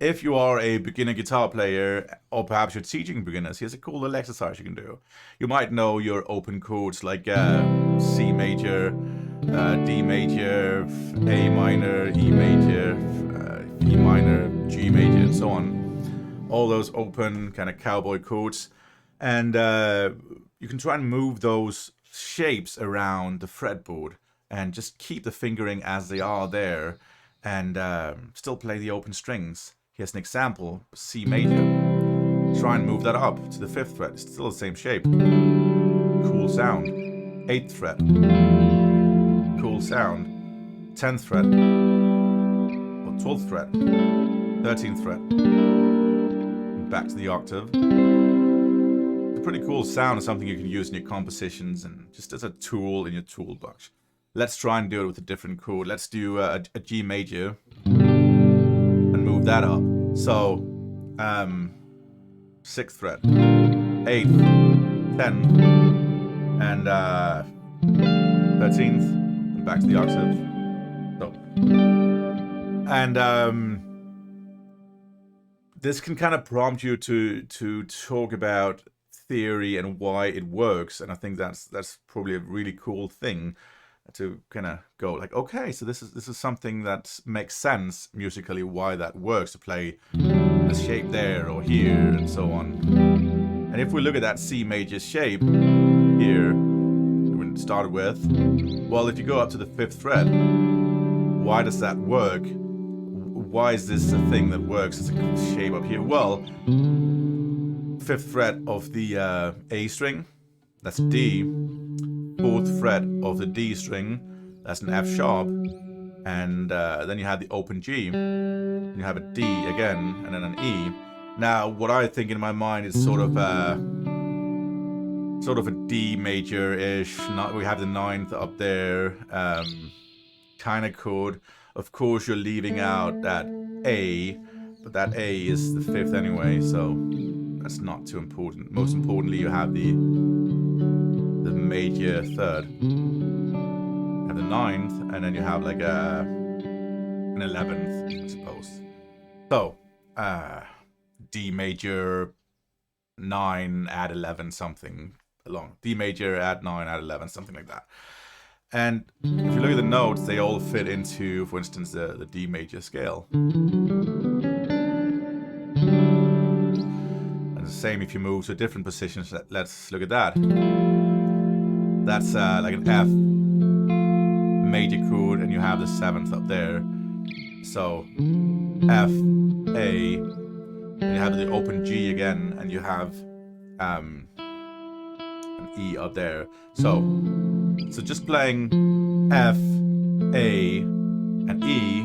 if you are a beginner guitar player, or perhaps you're teaching beginners, here's a cool little exercise you can do. You might know your open chords like C major, D major, A minor, E major, E minor, G major, and so on. All those open kind of cowboy chords. And you can try and move those shapes around the fretboard and just keep the fingering as they are there and still play the open strings. Here's an example, C major. Try and move that up to the 5th fret. It's still the same shape. Cool sound. 8th fret. Cool sound. 10th fret. Or 12th fret. 13th fret. And back to the octave. It's a pretty cool sound. It's something you can use in your compositions and just as a tool in your toolbox. Let's try and do it with a different chord. Let's do a G major and move that up. So, 6th fret, 8th, 10th, and 13th, and back to the octave. So, and this can kind of prompt you to talk about theory and why it works, and I think that's probably a really cool thing to kind of go like, okay, so this is something that makes sense musically, why that works to play the shape there or here and so on. And if we look at that C major shape here we started with, well, if you go up to the 5th fret, why does that work? Why is this a thing that works as a shape up here? Well, 5th fret of the A string, that's D. 4th fret of the D string, that's an F sharp, and then you have the open G, and you have a D again, and then an E. Now, what I think in my mind is sort of a D major-ish. We have the 9th up there, kind of chord. Of course, you're leaving out that A, but that A is the 5th anyway, so that's not too important. Most importantly, you have the major 3rd. You have the 9th, and then you have like an 11th, I suppose. So, D major 9 add 11 something along. D major add 9 add 11, something like that. And if you look at the notes, they all fit into, for instance, the D major scale. And the same if you move to different positions. Let's look at that. That's like an F major chord, and you have the 7th up there. So F, A, and you have the open G again, and you have an E up there. So just playing F, A, and E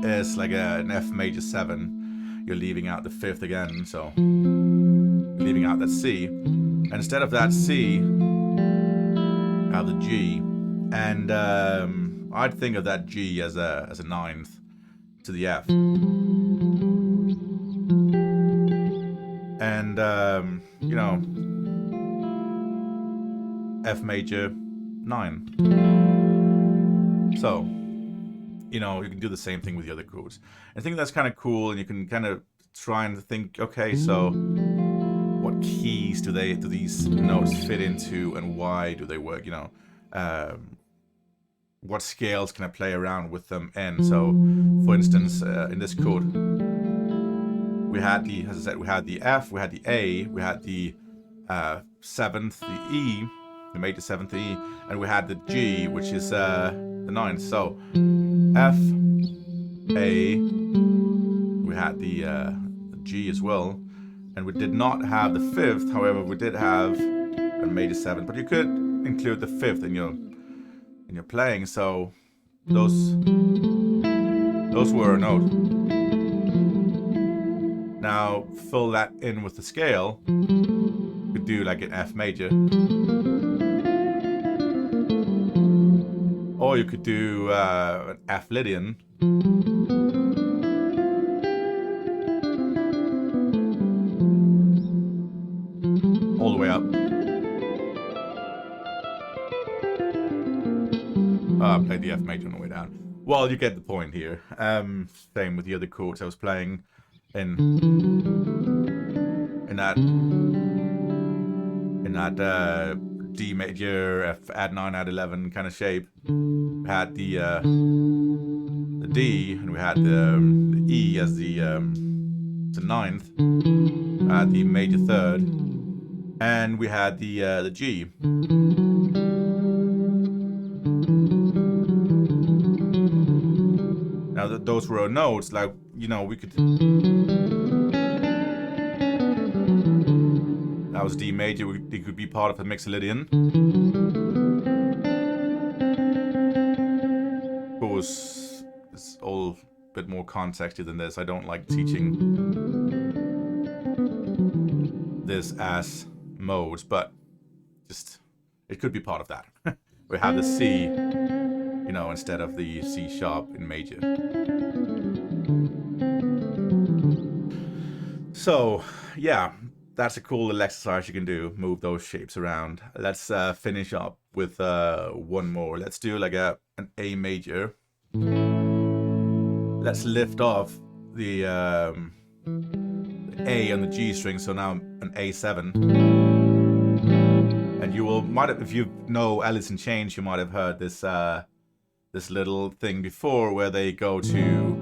is like an F major 7. You're leaving out the 5th again, so you're leaving out that C. And instead of that C, the G, and I'd think of that G as a 9th to the F, and you know, F major 9. So you know, you can do the same thing with the other chords. I think that's kind of cool, and you can kind of try and think, okay, so what keys do these notes fit into, and why do they work? You know, what scales can I play around with them in? So, for instance, in this chord, we had as I said, we had the F, we had the A, we had the 7th, the E, the major 7th, the E, and we had the G, which is the 9th. So, F, A, we had the G as well. And we did not have the 5th, however, we did have a major 7th. But you could include the 5th in your playing. So those were a note. Now fill that in with the scale. You could do like an F major, or you could do an F Lydian. All the way up. I played the F major on the way down. Well, you get the point here. Same with the other chords I was playing. in that D major, F add 9, add 11 kind of shape. We had the D, and we had the E as the ninth. The major third, and we had the G. Now those were our notes. Like, you know, we could. That was D major. It could be part of a Mixolydian. Of course, it's all a bit more contexty than this. I don't like teaching this as modes, but just it could be part of that. We have the C, you know, instead of the C sharp in major. So yeah, that's a cool little exercise you can do. Move those shapes around. Let's finish up with one more. Let's do like an A major. Let's lift off the A on the G string, so now an A7. And you might have, if you know Alice in Chains, you might have heard this this little thing before where they go to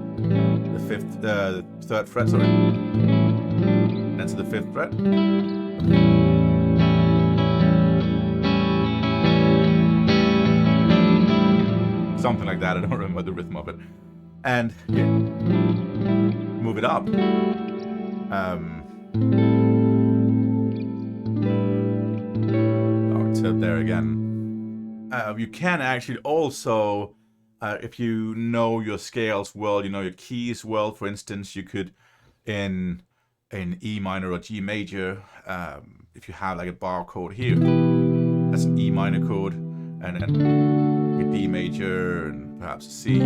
the third fret, sorry, and to the 5th fret. Something like that. I don't remember the rhythm of it. And yeah, move it up. Octave there again. You can actually also, if you know your scales well, you know your keys well. For instance, you could in E minor or G major, if you have like a bar chord here, that's an E minor chord, and then a D major and perhaps a C,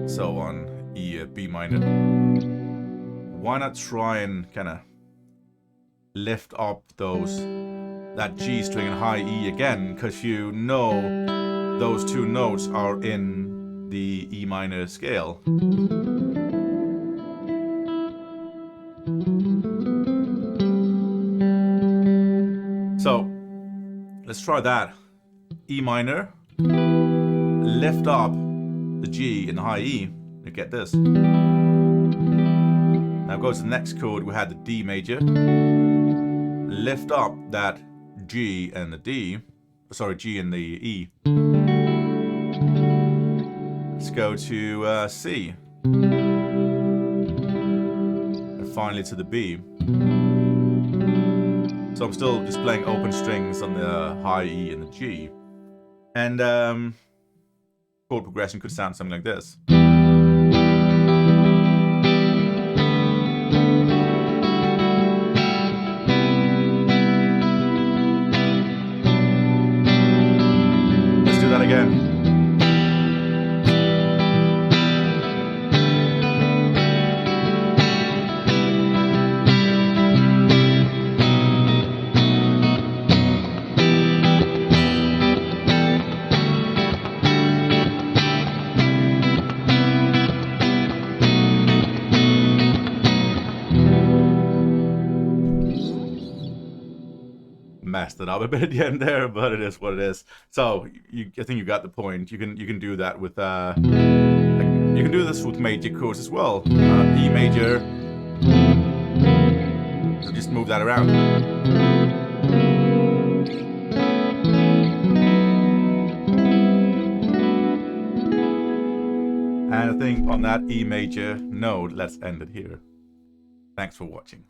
so on, E, B minor. Why not try and kind of lift up that G string and high E again, because you know those two notes are in the E minor scale. So let's try that. E minor, lift up the G and the high E, you get this. Now go to the next chord. We had the D major, lift up that G and the D, sorry, G and the E. Let's go to C, and finally to the B. So I'm still just playing open strings on the high E and the G. And chord progression could sound something like this. Let's do that again. Messed it up a bit at the end there, but it is what it is. So I think you got the point. You can do that with you can do this with major chords as well. E major. So just move that around. And I think on that E major note, let's end it here. Thanks for watching.